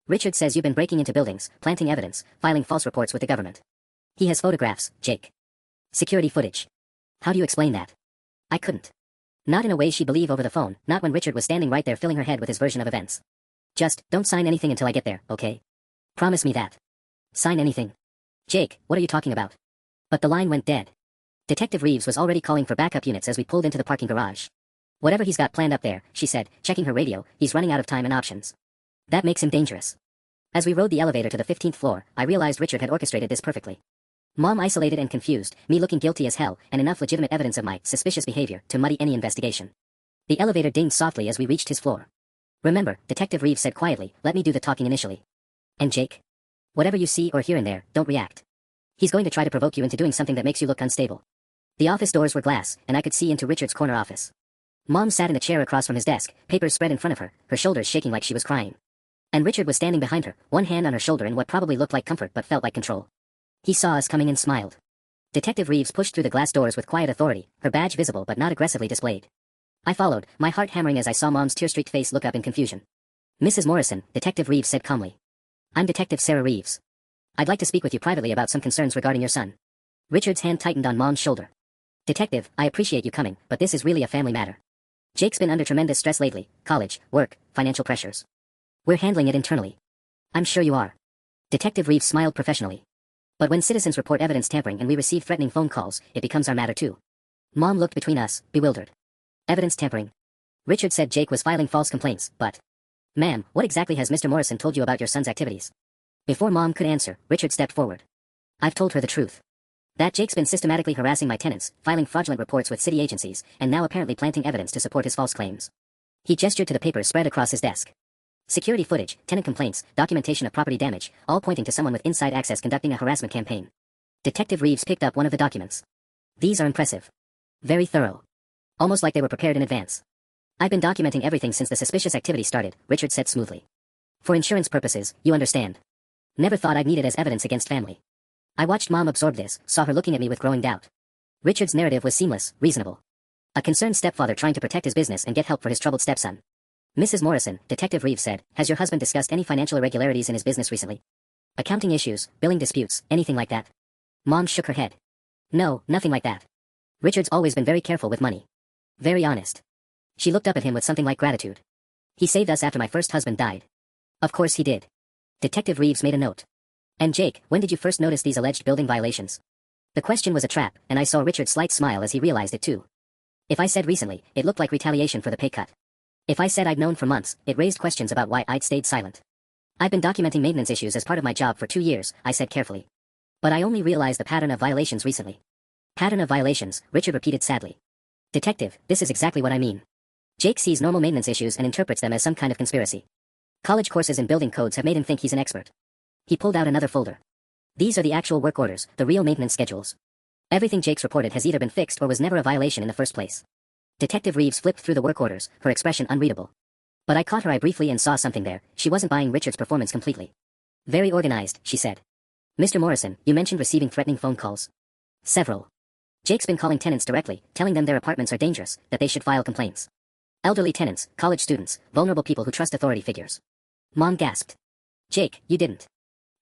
Richard says you've been breaking into buildings, planting evidence, filing false reports with the government. He has photographs, Jake. Security footage. How do you explain that? I couldn't. Not in a way she'd believe over the phone, not when Richard was standing right there filling her head with his version of events. Just, don't sign anything until I get there, okay? Promise me that. Sign anything. Jake, what are you talking about? But the line went dead. Detective Reeves was already calling for backup units as we pulled into the parking garage. Whatever he's got planned up there, she said, checking her radio, he's running out of time and options. That makes him dangerous. As we rode the elevator to the 15th floor, I realized Richard had orchestrated this perfectly. Mom isolated and confused, me looking guilty as hell, and enough legitimate evidence of my suspicious behavior to muddy any investigation. The elevator dinged softly as we reached his floor. Remember, Detective Reeves said quietly, let me do the talking initially. And Jake? Whatever you see or hear in there, don't react. He's going to try to provoke you into doing something that makes you look unstable. The office doors were glass, and I could see into Richard's corner office. Mom sat in a chair across from his desk, papers spread in front of her, her shoulders shaking like she was crying. And Richard was standing behind her, one hand on her shoulder in what probably looked like comfort but felt like control. He saw us coming and smiled. Detective Reeves pushed through the glass doors with quiet authority, her badge visible but not aggressively displayed. I followed, my heart hammering as I saw Mom's tear-streaked face look up in confusion. Mrs. Morrison, Detective Reeves said calmly. I'm Detective Sarah Reeves. I'd like to speak with you privately about some concerns regarding your son. Richard's hand tightened on Mom's shoulder. Detective, I appreciate you coming, but this is really a family matter. Jake's been under tremendous stress lately, college, work, financial pressures. We're handling it internally. I'm sure you are. Detective Reeves smiled professionally. But when citizens report evidence tampering and we receive threatening phone calls, it becomes our matter too. Mom looked between us, bewildered. Evidence tampering. Richard said Jake was filing false complaints, but... Ma'am, what exactly has Mr. Morrison told you about your son's activities? Before Mom could answer, Richard stepped forward. I've told her the truth. That Jake's been systematically harassing my tenants, filing fraudulent reports with city agencies, and now apparently planting evidence to support his false claims. He gestured to the papers spread across his desk. Security footage, tenant complaints, documentation of property damage, all pointing to someone with inside access conducting a harassment campaign. Detective Reeves picked up one of the documents. These are impressive. Very thorough. Almost like they were prepared in advance. I've been documenting everything since the suspicious activity started, Richard said smoothly. For insurance purposes, you understand. Never thought I'd need it as evidence against family. I watched Mom absorb this, saw her looking at me with growing doubt. Richard's narrative was seamless, reasonable. A concerned stepfather trying to protect his business and get help for his troubled stepson. Mrs. Morrison, Detective Reeves said, has your husband discussed any financial irregularities in his business recently? Accounting issues, billing disputes, anything like that? Mom shook her head. No, nothing like that. Richard's always been very careful with money. Very honest. She looked up at him with something like gratitude. He saved us after my first husband died. Of course he did. Detective Reeves made a note. And Jake, when did you first notice these alleged building violations? The question was a trap, and I saw Richard's slight smile as he realized it too. If I said recently, it looked like retaliation for the pay cut. If I said I'd known for months, it raised questions about why I'd stayed silent. I've been documenting maintenance issues as part of my job for 2 years, I said carefully. But I only realized the pattern of violations recently. Pattern of violations, Richard repeated sadly. Detective, this is exactly what I mean. Jake sees normal maintenance issues and interprets them as some kind of conspiracy. College courses in building codes have made him think he's an expert. He pulled out another folder. These are the actual work orders, the real maintenance schedules. Everything Jake's reported has either been fixed or was never a violation in the first place. Detective Reeves flipped through the work orders, her expression unreadable. But I caught her eye briefly and saw something there. She wasn't buying Richard's performance completely. Very organized, she said. Mr. Morrison, you mentioned receiving threatening phone calls. Several. Jake's been calling tenants directly, telling them their apartments are dangerous, that they should file complaints. Elderly tenants, college students, vulnerable people who trust authority figures. Mom gasped. Jake, you didn't.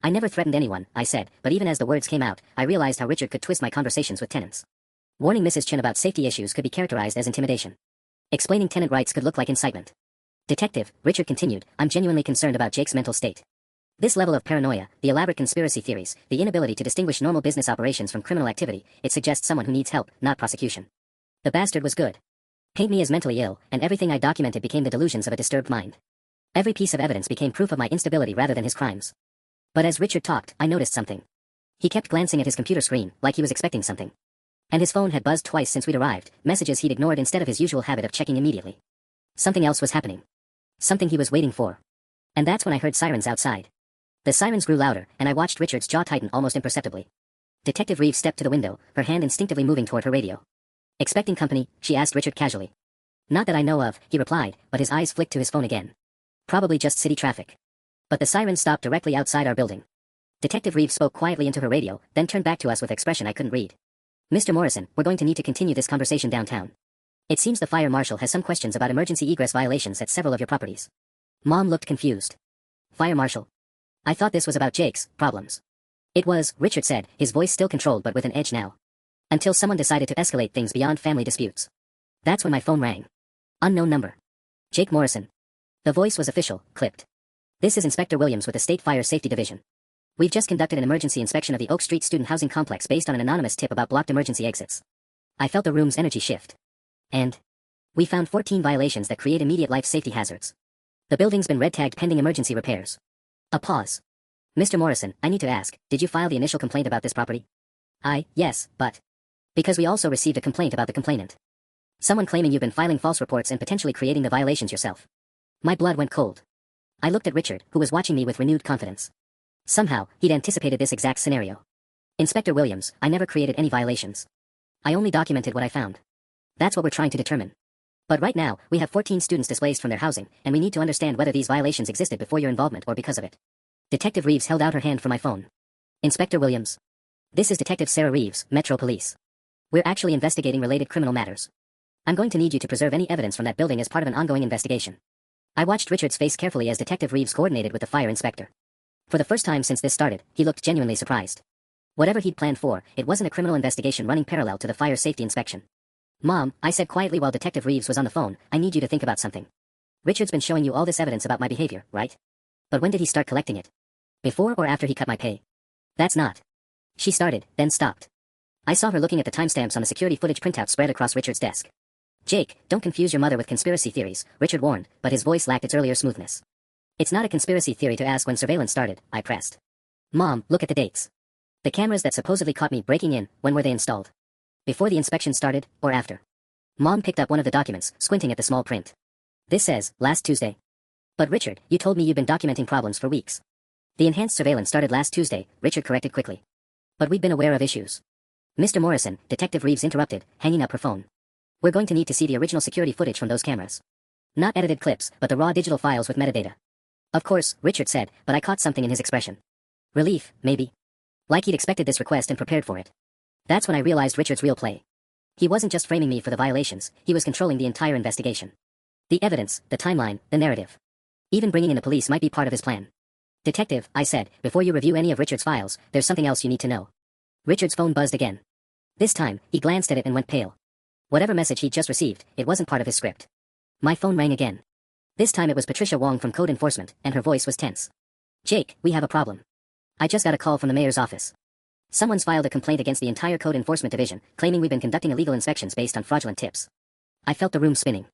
I never threatened anyone, I said, but even as the words came out, I realized how Richard could twist my conversations with tenants. Warning Mrs. Chen about safety issues could be characterized as intimidation. Explaining tenant rights could look like incitement. Detective, Richard continued, I'm genuinely concerned about Jake's mental state. This level of paranoia, the elaborate conspiracy theories, the inability to distinguish normal business operations from criminal activity, it suggests someone who needs help, not prosecution. The bastard was good. Paint me as mentally ill, and everything I documented became the delusions of a disturbed mind. Every piece of evidence became proof of my instability rather than his crimes. But as Richard talked, I noticed something. He kept glancing at his computer screen, like he was expecting something. And his phone had buzzed twice since we'd arrived, messages he'd ignored instead of his usual habit of checking immediately. Something else was happening. Something he was waiting for. And that's when I heard sirens outside. The sirens grew louder, and I watched Richard's jaw tighten almost imperceptibly. Detective Reeves stepped to the window, her hand instinctively moving toward her radio. Expecting company, she asked Richard casually. Not that I know of, he replied, but his eyes flicked to his phone again. Probably just city traffic. But the sirens stopped directly outside our building. Detective Reeves spoke quietly into her radio, then turned back to us with expression I couldn't read. Mr. Morrison, we're going to need to continue this conversation downtown. It seems the fire marshal has some questions about emergency egress violations at several of your properties. Mom looked confused. Fire marshal. I thought this was about Jake's problems. It was, Richard said, his voice still controlled but with an edge now. Until someone decided to escalate things beyond family disputes. That's when my phone rang. Unknown number. Jake Morrison. The voice was official, clipped. This is Inspector Williams with the State Fire Safety Division. We've just conducted an emergency inspection of the Oak Street student housing complex based on an anonymous tip about blocked emergency exits. I felt the room's energy shift. And we found 14 violations that create immediate life safety hazards. The building's been red-tagged pending emergency repairs. A pause. Mr. Morrison, I need to ask, did you file the initial complaint about this property? Yes, but... Because we also received a complaint about the complainant. Someone claiming you've been filing false reports and potentially creating the violations yourself. My blood went cold. I looked at Richard, who was watching me with renewed confidence. Somehow, he'd anticipated this exact scenario. Inspector Williams, I never created any violations. I only documented what I found. That's what we're trying to determine. But right now, we have 14 students displaced from their housing, and we need to understand whether these violations existed before your involvement or because of it. Detective Reeves held out her hand for my phone. Inspector Williams. This is Detective Sarah Reeves, Metro Police. We're actually investigating related criminal matters. I'm going to need you to preserve any evidence from that building as part of an ongoing investigation. I watched Richard's face carefully as Detective Reeves coordinated with the fire inspector. For the first time since this started, he looked genuinely surprised. Whatever he'd planned for, it wasn't a criminal investigation running parallel to the fire safety inspection. Mom, I said quietly while Detective Reeves was on the phone, I need you to think about something. Richard's been showing you all this evidence about my behavior, right? But when did he start collecting it? Before or after he cut my pay? That's not. She started, then stopped. I saw her looking at the timestamps on the security footage printout spread across Richard's desk. Jake, don't confuse your mother with conspiracy theories, Richard warned, but his voice lacked its earlier smoothness. It's not a conspiracy theory to ask when surveillance started, I pressed. Mom, look at the dates. The cameras that supposedly caught me breaking in, when were they installed? Before the inspection started, or after? Mom picked up one of the documents, squinting at the small print. This says, last Tuesday. But Richard, you told me you've been documenting problems for weeks. The enhanced surveillance started last Tuesday, Richard corrected quickly. But we've been aware of issues. Mr. Morrison, Detective Reeves interrupted, hanging up her phone. We're going to need to see the original security footage from those cameras. Not edited clips, but the raw digital files with metadata. Of course, Richard said, but I caught something in his expression. Relief, maybe. Like he'd expected this request and prepared for it. That's when I realized Richard's real play. He wasn't just framing me for the violations, he was controlling the entire investigation. The evidence, the timeline, the narrative. Even bringing in the police might be part of his plan. Detective, I said, before you review any of Richard's files, there's something else you need to know. Richard's phone buzzed again. This time, he glanced at it and went pale. Whatever message he'd just received, it wasn't part of his script. My phone rang again. This time it was Patricia Wong from Code Enforcement, and her voice was tense. Jake, we have a problem. I just got a call from the mayor's office. Someone's filed a complaint against the entire Code Enforcement Division, claiming we've been conducting illegal inspections based on fraudulent tips. I felt the room spinning.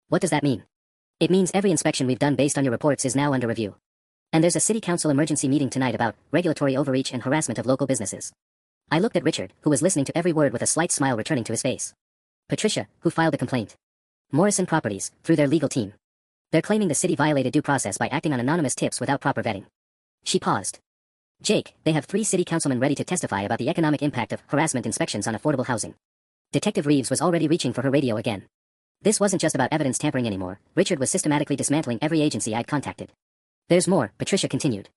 What does that mean? It means every inspection we've done based on your reports is now under review. And there's a city council emergency meeting tonight about regulatory overreach and harassment of local businesses. I looked at Richard, who was listening to every word with a slight smile returning to his face. Patricia, who filed the complaint. Morrison Properties, through their legal team. They're claiming the city violated due process by acting on anonymous tips without proper vetting. She paused. Jake, they have 3 city councilmen ready to testify about the economic impact of harassment inspections on affordable housing. Detective Reeves was already reaching for her radio again. This wasn't just about evidence tampering anymore, Richard was systematically dismantling every agency I'd contacted. There's more, Patricia continued.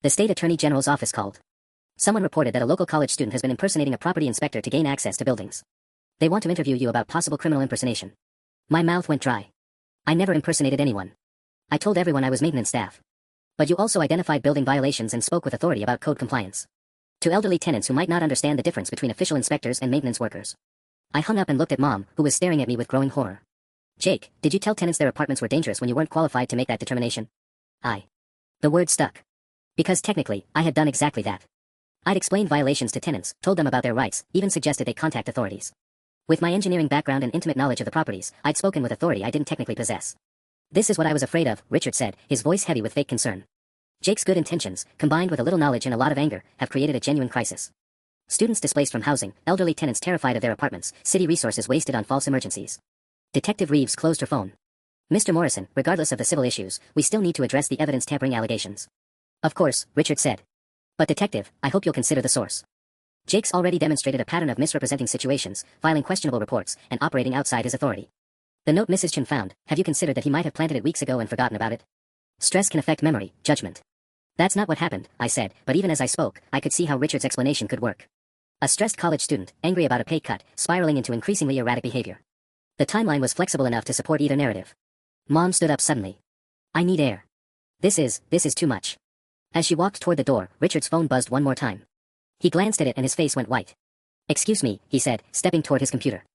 The state attorney general's office called. Someone reported that a local college student has been impersonating a property inspector to gain access to buildings. They want to interview you about possible criminal impersonation. My mouth went dry. I never impersonated anyone. I told everyone I was maintenance staff. But you also identified building violations and spoke with authority about code compliance. To elderly tenants who might not understand the difference between official inspectors and maintenance workers. I hung up and looked at Mom, who was staring at me with growing horror. Jake, did you tell tenants their apartments were dangerous when you weren't qualified to make that determination? The word stuck. Because technically, I had done exactly that. I'd explained violations to tenants, told them about their rights, even suggested they contact authorities. With my engineering background and intimate knowledge of the properties, I'd spoken with authority I didn't technically possess. This is what I was afraid of, Richard said, his voice heavy with fake concern. Jake's good intentions, combined with a little knowledge and a lot of anger, have created a genuine crisis. Students displaced from housing, elderly tenants terrified of their apartments, city resources wasted on false emergencies. Detective Reeves closed her phone. Mr. Morrison, regardless of the civil issues, we still need to address the evidence tampering allegations. Of course, Richard said. But detective, I hope you'll consider the source. Jake's already demonstrated a pattern of misrepresenting situations, filing questionable reports, and operating outside his authority. The note Mrs. Chen found, have you considered that he might have planted it weeks ago and forgotten about it? Stress can affect memory, judgment. That's not what happened, I said, but even as I spoke, I could see how Richard's explanation could work. A stressed college student, angry about a pay cut, spiraling into increasingly erratic behavior. The timeline was flexible enough to support either narrative. Mom stood up suddenly. I need air. This is too much. As she walked toward the door, Richard's phone buzzed one more time. He glanced at it and his face went white. "Excuse me," he said, stepping toward his computer.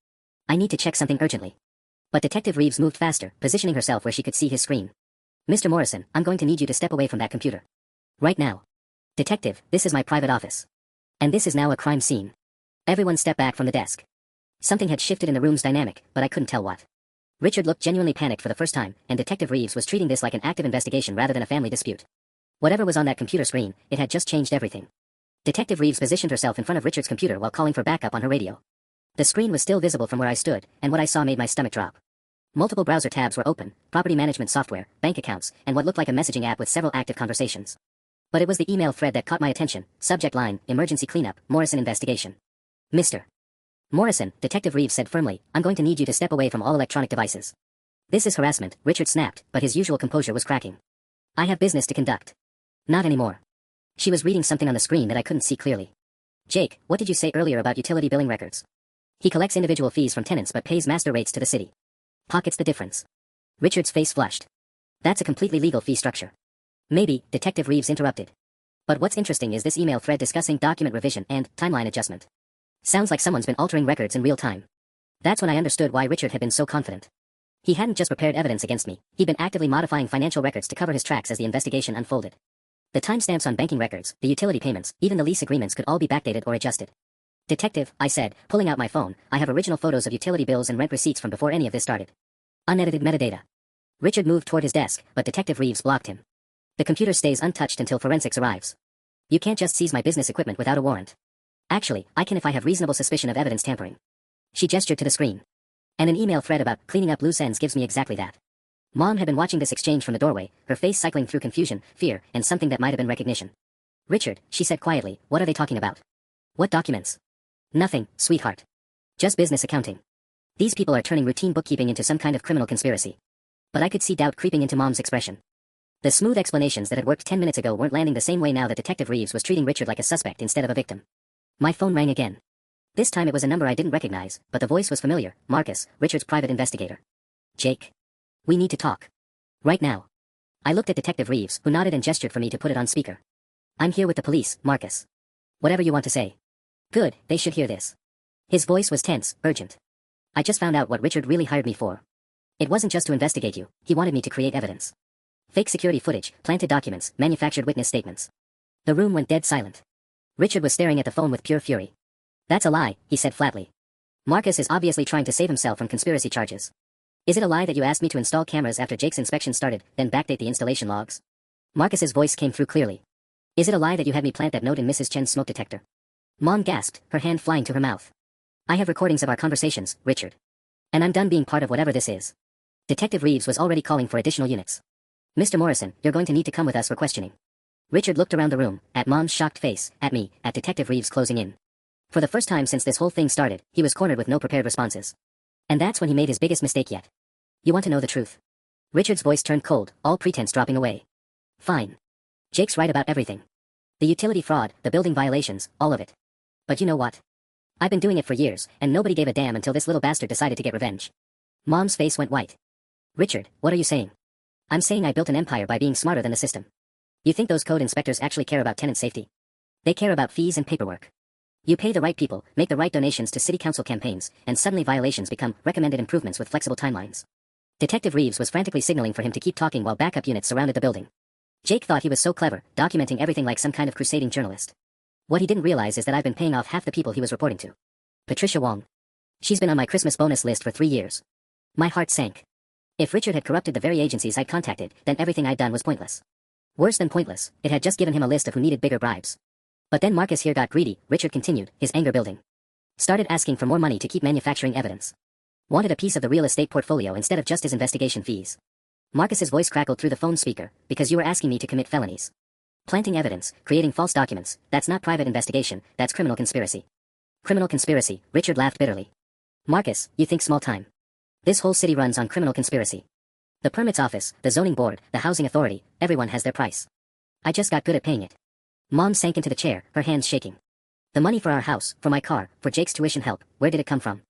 "I need to check something urgently." But Detective Reeves moved faster, positioning herself where she could see his screen. "Mr. Morrison, I'm going to need you to step away from that computer. Right now." "Detective, this is my private office. And this is now a crime scene." Everyone stepped back from the desk. Something had shifted in the room's dynamic, but I couldn't tell what. Richard looked genuinely panicked for the first time, and Detective Reeves was treating this like an active investigation rather than a family dispute. Whatever was on that computer screen, it had just changed everything. Detective Reeves positioned herself in front of Richard's computer while calling for backup on her radio. The screen was still visible from where I stood, and what I saw made my stomach drop. Multiple browser tabs were open, property management software, bank accounts, and what looked like a messaging app with several active conversations. But it was the email thread that caught my attention. Subject line, emergency cleanup, Morrison investigation. "Mr. Morrison," Detective Reeves said firmly, "I'm going to need you to step away from all electronic devices." "This is harassment," Richard snapped, but his usual composure was cracking. "I have business to conduct." "Not anymore." She was reading something on the screen that I couldn't see clearly. "Jake, what did you say earlier about utility billing records?" "He collects individual fees from tenants but pays master rates to the city. Pockets the difference." Richard's face flushed. "That's a completely legal fee structure." "Maybe," Detective Reeves interrupted. "But what's interesting is this email thread discussing document revision and timeline adjustment. Sounds like someone's been altering records in real time." That's when I understood why Richard had been so confident. He hadn't just prepared evidence against me, he'd been actively modifying financial records to cover his tracks as the investigation unfolded. The timestamps on banking records, the utility payments, even the lease agreements could all be backdated or adjusted. "Detective," I said, pulling out my phone, "I have original photos of utility bills and rent receipts from before any of this started. Unedited metadata." Richard moved toward his desk, but Detective Reeves blocked him. "The computer stays untouched until forensics arrives. You can't just seize my business equipment without a warrant." "Actually, I can if I have reasonable suspicion of evidence tampering." She gestured to the screen. "And an email thread about cleaning up loose ends gives me exactly that." Mom had been watching this exchange from the doorway, her face cycling through confusion, fear, and something that might have been recognition. "Richard," she said quietly, "what are they talking about?" "What documents?" "Nothing, sweetheart. Just business accounting. These people are turning routine bookkeeping into some kind of criminal conspiracy." But I could see doubt creeping into Mom's expression. The smooth explanations that had worked 10 minutes ago weren't landing the same way now that Detective Reeves was treating Richard like a suspect instead of a victim. My phone rang again. This time it was a number I didn't recognize, but the voice was familiar. "Marcus, Richard's private investigator." "Jake. We need to talk. Right now." I looked at Detective Reeves, who nodded and gestured for me to put it on speaker. "I'm here with the police, Marcus. Whatever you want to say." "Good, they should hear this." His voice was tense, urgent. "I just found out what Richard really hired me for. It wasn't just to investigate you, he wanted me to create evidence. Fake security footage, planted documents, manufactured witness statements." The room went dead silent. Richard was staring at the phone with pure fury. "That's a lie," he said flatly. "Marcus is obviously trying to save himself from conspiracy charges. Is it a lie that you asked me to install cameras after Jake's inspection started, then backdate the installation logs?" Marcus's voice came through clearly. "Is it a lie that you had me plant that note in Mrs. Chen's smoke detector?" Mom gasped, her hand flying to her mouth. "I have recordings of our conversations, Richard. And I'm done being part of whatever this is." Detective Reeves was already calling for additional units. "Mr. Morrison, you're going to need to come with us for questioning." Richard looked around the room, at Mom's shocked face, at me, at Detective Reeves closing in. For the first time since this whole thing started, he was cornered with no prepared responses. And that's when he made his biggest mistake yet. "You want to know the truth?" Richard's voice turned cold, all pretense dropping away. "Fine. Jake's right about everything. The utility fraud, the building violations, all of it. But you know what? I've been doing it for years, and nobody gave a damn until this little bastard decided to get revenge." Mom's face went white. "Richard, what are you saying?" "I'm saying I built an empire by being smarter than the system. You think those code inspectors actually care about tenant safety? They care about fees and paperwork. You pay the right people, make the right donations to city council campaigns, and suddenly violations become recommended improvements with flexible timelines." Detective Reeves was frantically signaling for him to keep talking while backup units surrounded the building. Jake thought he was so clever, documenting everything like some kind of crusading journalist. What he didn't realize is that I've been paying off half the people he was reporting to. Patricia Wong. She's been on my Christmas bonus list for 3 years. My heart sank. If Richard had corrupted the very agencies I'd contacted, then everything I'd done was pointless. Worse than pointless, it had just given him a list of who needed bigger bribes. But then Marcus here got greedy, Richard continued, his anger building. Started asking for more money to keep manufacturing evidence. Wanted a piece of the real estate portfolio instead of just his investigation fees. Marcus's voice crackled through the phone speaker, "Because you were asking me to commit felonies. Planting evidence, creating false documents, that's not private investigation, that's criminal conspiracy." "Criminal conspiracy," Richard laughed bitterly. "Marcus, you think small time. This whole city runs on criminal conspiracy. The permits office, the zoning board, the housing authority, everyone has their price. I just got good at paying it." Mom sank into the chair, her hands shaking. "The money for our house, for my car, for Jake's tuition help, where did it come from?"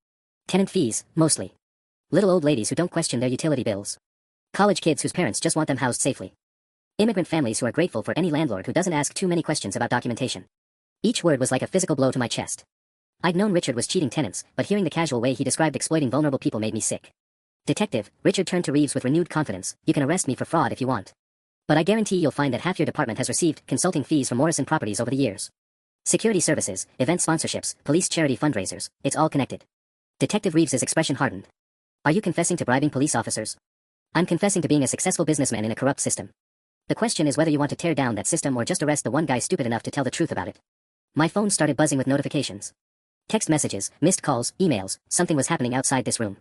"Tenant fees, mostly. Little old ladies who don't question their utility bills. College kids whose parents just want them housed safely. Immigrant families who are grateful for any landlord who doesn't ask too many questions about documentation. Each word was like a physical blow to my chest. I'd known Richard was cheating tenants, but hearing the casual way he described exploiting vulnerable people made me sick. Detective, Richard turned to Reeves with renewed confidence. You can arrest me for fraud if you want. But I guarantee you'll find that half your department has received consulting fees from Morrison Properties over the years. Security services, event sponsorships, police charity fundraisers, it's all connected. Detective Reeves's expression hardened. Are you confessing to bribing police officers? I'm confessing to being a successful businessman in a corrupt system. The question is whether you want to tear down that system or just arrest the one guy stupid enough to tell the truth about it. My phone started buzzing with notifications. Text messages, missed calls, emails, something was happening outside this room.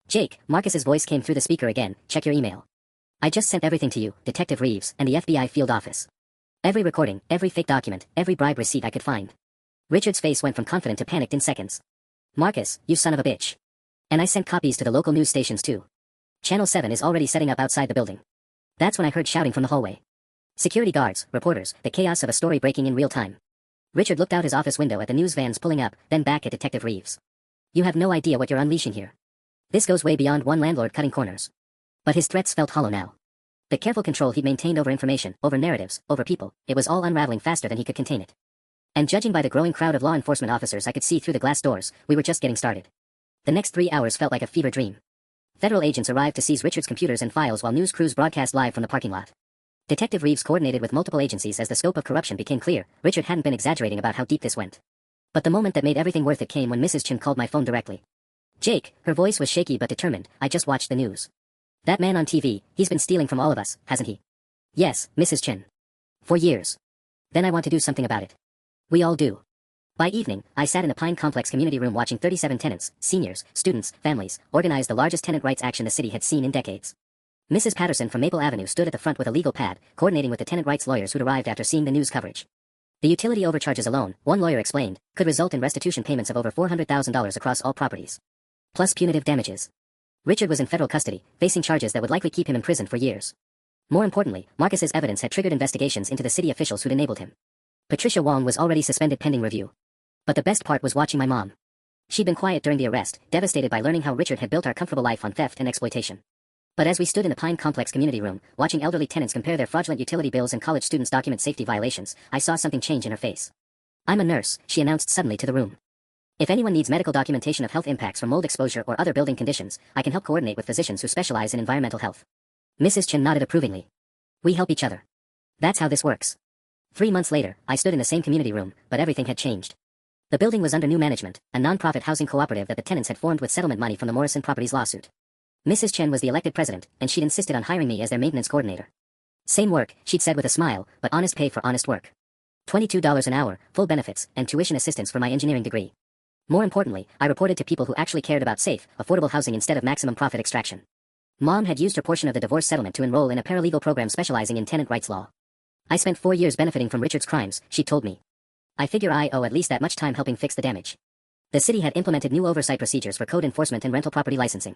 Jake, Marcus's voice came through the speaker again, check your email. I just sent everything to you, Detective Reeves, and the FBI field office. Every recording, every fake document, every bribe receipt I could find. Richard's face went from confident to panicked in seconds. Marcus, you son of a bitch. And I sent copies to the local news stations too. Channel 7 is already setting up outside the building. That's when I heard shouting from the hallway. Security guards, reporters, the chaos of a story breaking in real time. Richard looked out his office window at the news vans pulling up, then back at Detective Reeves. You have no idea what you're unleashing here. This goes way beyond one landlord cutting corners. But his threats felt hollow now. The careful control he'd maintained over information, over narratives, over people, it was all unraveling faster than he could contain it. And judging by the growing crowd of law enforcement officers I could see through the glass doors, we were just getting started. The next 3 hours felt like a fever dream. Federal agents arrived to seize Richard's computers and files while news crews broadcast live from the parking lot. Detective Reeves coordinated with multiple agencies as the scope of corruption became clear. Richard hadn't been exaggerating about how deep this went. But the moment that made everything worth it came when Mrs. Chen called my phone directly. Jake, her voice was shaky but determined, I just watched the news. That man on TV, he's been stealing from all of us, hasn't he? Yes, Mrs. Chen. For years. Then I want to do something about it. We all do. By evening, I sat in the Pine Complex community room watching 37 tenants, seniors, students, families, organize the largest tenant rights action the city had seen in decades. Mrs. Patterson from Maple Avenue stood at the front with a legal pad, coordinating with the tenant rights lawyers who'd arrived after seeing the news coverage. The utility overcharges alone, one lawyer explained, could result in restitution payments of over $400,000 across all properties. Plus punitive damages. Richard was in federal custody, facing charges that would likely keep him in prison for years. More importantly, Marcus's evidence had triggered investigations into the city officials who'd enabled him. Patricia Wong was already suspended pending review. But the best part was watching my mom. She'd been quiet during the arrest, devastated by learning how Richard had built our comfortable life on theft and exploitation. But as we stood in the Pine Complex community room, watching elderly tenants compare their fraudulent utility bills and college students document safety violations, I saw something change in her face. I'm a nurse, she announced suddenly to the room. If anyone needs medical documentation of health impacts from mold exposure or other building conditions, I can help coordinate with physicians who specialize in environmental health. Mrs. Chen nodded approvingly. We help each other. That's how this works. 3 months later, I stood in the same community room, but everything had changed. The building was under new management, a non-profit housing cooperative that the tenants had formed with settlement money from the Morrison Properties lawsuit. Mrs. Chen was the elected president, and she'd insisted on hiring me as their maintenance coordinator. Same work, she'd said with a smile, but honest pay for honest work. $22 an hour, full benefits, and tuition assistance for my engineering degree. More importantly, I reported to people who actually cared about safe, affordable housing instead of maximum profit extraction. Mom had used her portion of the divorce settlement to enroll in a paralegal program specializing in tenant rights law. I spent 4 years benefiting from Richard's crimes, she told me. I figure I owe at least that much time helping fix the damage. The city had implemented new oversight procedures for code enforcement and rental property licensing.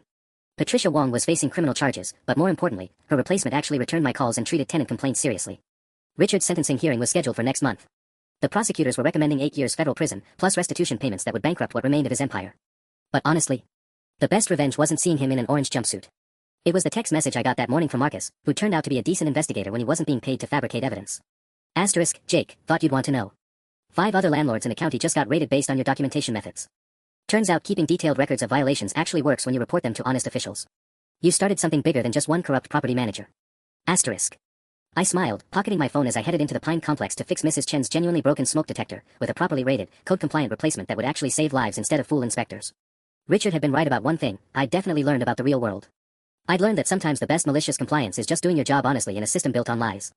Patricia Wong was facing criminal charges, but more importantly, her replacement actually returned my calls and treated tenant complaints seriously. Richard's sentencing hearing was scheduled for next month. The prosecutors were recommending 8 years federal prison, plus restitution payments that would bankrupt what remained of his empire. But honestly, the best revenge wasn't seeing him in an orange jumpsuit. It was the text message I got that morning from Marcus, who turned out to be a decent investigator when he wasn't being paid to fabricate evidence. Asterisk, Jake, thought you'd want to know. 5 other landlords in the county just got raided based on your documentation methods. Turns out keeping detailed records of violations actually works when you report them to honest officials. You started something bigger than just one corrupt property manager. Asterisk. I smiled, pocketing my phone as I headed into the Pine Complex to fix Mrs. Chen's genuinely broken smoke detector, with a properly rated, code-compliant replacement that would actually save lives instead of fool inspectors. Richard had been right about one thing, I'd definitely learned about the real world. I'd learned that sometimes the best malicious compliance is just doing your job honestly in a system built on lies.